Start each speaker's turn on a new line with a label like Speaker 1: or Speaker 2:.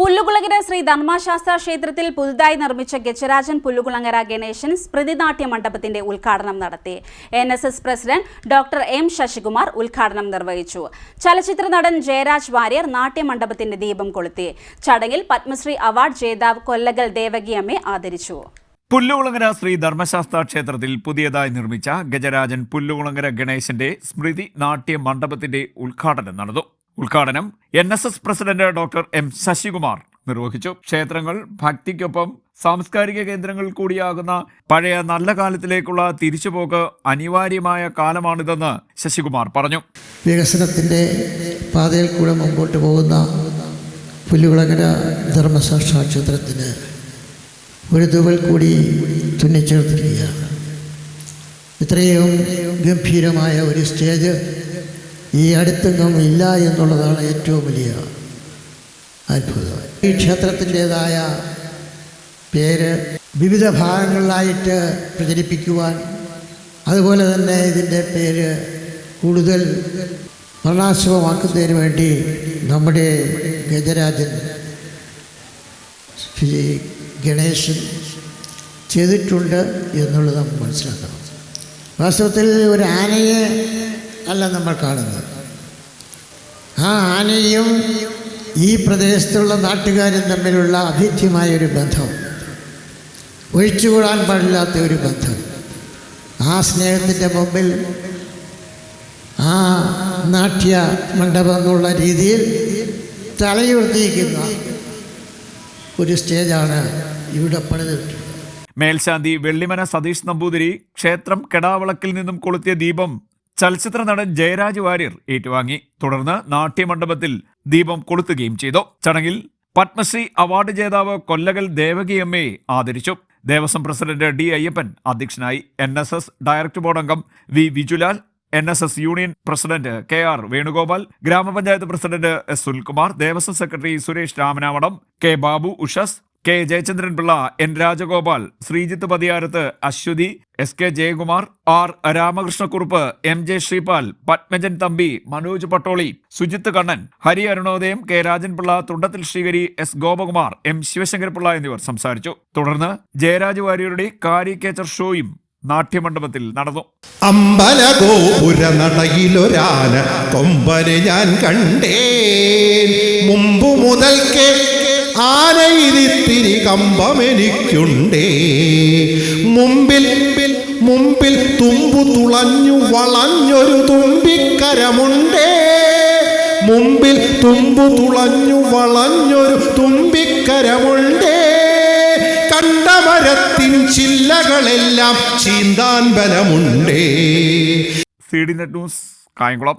Speaker 1: പുല്ലുകുളങ്ങര ശ്രീ ധർമ്മശാസ്ത്ര ക്ഷേത്രത്തിൽ പുതുതായി നിർമ്മിച്ച ഗജരാജൻ പുല്ലുകുളങ്ങര ഗണേശൻ സ്മൃതിനാട്യ മണ്ഡപത്തിന്റെ ഉദ്ഘാടനം നടത്തി. NSS president doctor M. Sasikumar ഉദ്ഘാടനം നിർവഹിച്ചു. ചലച്ചിത്ര നടൻ ജയരാജ് വാര്യർ നാട്യമണ്ഡപത്തിന്റെ ദീപം കൊളുത്തി. ചടങ്ങിൽ പത്മശ്രീ അവാർഡ് ജേതാവ് കൊല്ലകൽ ദേവകിയമ്മയെ ആദരിച്ചു.
Speaker 2: പുല്ലുകുളങ്ങര ശ്രീ ധർമ്മശാസ്ത്ര ക്ഷേത്രത്തിൽ പുതിയതായി നിർമ്മിച്ച ഗജരാജൻ പുല്ലുകുളങ്ങര ഗണേശന്റെ സ്മൃതി നാട്യ മണ്ഡപത്തിന്റെ ഉദ്ഘാടനം നടന്നു. ഉദ്ഘാടനം NSS president doctor M. Sasikumar നിർവഹിച്ചു. ക്ഷേത്രങ്ങൾ ഭക്തിക്കൊപ്പം സാംസ്കാരിക കേന്ദ്രങ്ങൾ കൂടിയാകുന്ന പഴയ നല്ല കാലത്തിലേക്കുള്ള തിരിച്ചുപോക്ക് അനിവാര്യമായ കാലമാണിതെന്ന് ശശികുമാർ പറഞ്ഞു.
Speaker 3: വികസനത്തിന്റെ പാതയിൽ കൂടെ മുമ്പോട്ട് പോകുന്ന പുല്ലുകുളങ്ങര ധർമ്മശാസ്ത്ര ക്ഷേത്രത്തിന് ഒരു തുവൽ കൂടി തുന്നിച്ചേർത്തിരിക്കുകയാണ്. ഇത്രയും ഗംഭീരമായ ഒരു സ്റ്റേജ് ഈ അടുത്തെങ്ങും ഇല്ല എന്നുള്ളതാണ് ഏറ്റവും വലിയ അത്ഭുതം. ഈ ക്ഷേത്രത്തിൻ്റെതായ പേര് വിവിധ ഭാഗങ്ങളിലായിട്ട് പ്രചരിപ്പിക്കുവാൻ, അതുപോലെ തന്നെ ഇതിൻ്റെ പേര് കൂടുതൽ വർണ്ണാശ്രമമാക്കുന്നതിന് വേണ്ടി നമ്മുടെ ഗജരാജൻ ശ്രീ ഗണേശൻ ചെയ്തിട്ടുണ്ട് എന്നുള്ളത് നമുക്ക് മനസ്സിലാക്കണം. വാസ്തവത്തിൽ ഒരു ആനയെ അല്ല നമ്മൾ കാണുന്നത്. ആ ആനയും ഈ പ്രദേശത്തുള്ള നാട്ടുകാരും തമ്മിലുള്ള അഭേദ്യമായൊരു ബന്ധം, ഒഴിച്ചുകൂടാൻ പാടില്ലാത്ത ഒരു ബന്ധം. ആ സ്നേഹത്തിൻ്റെ മുമ്പിൽ ആ നാട്യ മണ്ഡപം എന്നുള്ള രീതിയിൽ തലയുയർത്തിയിരിക്കുന്ന ഒരു സ്റ്റേജാണ് ഇവിടെ പണിതിട്ടുള്ളത്.
Speaker 2: മേൽശാന്തി വെള്ളിമന സതീഷ് നമ്പൂതിരി ക്ഷേത്രം കെടാവിളക്കിൽ നിന്നും കൊളുത്തിയ ദീപം ചലച്ചിത്ര നടൻ ജയരാജ് വാര്യർ ഏറ്റുവാങ്ങി. തുടർന്ന് നാട്യമണ്ഡപത്തിൽ ദീപം കൊളുത്തുകയും ചെയ്തു. ചടങ്ങിൽ പത്മശ്രീ അവാർഡ് ജേതാവ് കൊല്ലകൽ ദേവകിയമ്മയെ ആദരിച്ചു. Devaswom president D. അയ്യപ്പൻ അധ്യക്ഷനായി. NSS ഡയറക്ടർ ബോർഡ് അംഗം V. Vijulal, NSS union president KR Venugopal, ഗ്രാമപഞ്ചായത്ത് president S. Sunilkumar, Devaswom secretary Suresh Ramanavadam, K. Babu Ushas, K. Jayachandran Pillai, N. Rajagopal, Sreejith Pathiyarath, Aswathy, S. K. Jayakumar, R. Ramakrishnakurup, M. J. Sreepal, Padmajan Thampi, Manoj Pattoli, Sujith Kannan, Hari Arunodayam, K. Rajanpillai, Thundathil Sreekari, S. Gopakumar, M. Sivasankarapillai എന്നിവർ സംസാരിച്ചു. തുടർന്ന് ജയരാജ് വാര്യരുടെ കാരിക്കേച്ചർ ഷോയും നാട്യമണ്ഡപത്തിൽ നടന്നു.
Speaker 4: അമ്പലഗോപുര നടയിലൊരാന കൊമ്പനെ ഞാൻ കണ്ടേ, മുമ്പു മുതൽക്കേ ആനയിരിത്തിരി കമ്പമെനിക്കുണ്ടേ, മുമ്പിൽ മുമ്പിൽ തുമ്പു തുളഞ്ഞു വളഞ്ഞൊരു തുമ്പിക്കരമുണ്ടേ, മുമ്പിൽ തുമ്പു തുളഞ്ഞു വളഞ്ഞൊരു തുമ്പിക്കരമുണ്ടേ, കണ്ട മരത്തിൻ ചില്ലകളെല്ലാം ചീന്താൻ ബലമുണ്ടേ.
Speaker 2: CD net news, Kayamkulam.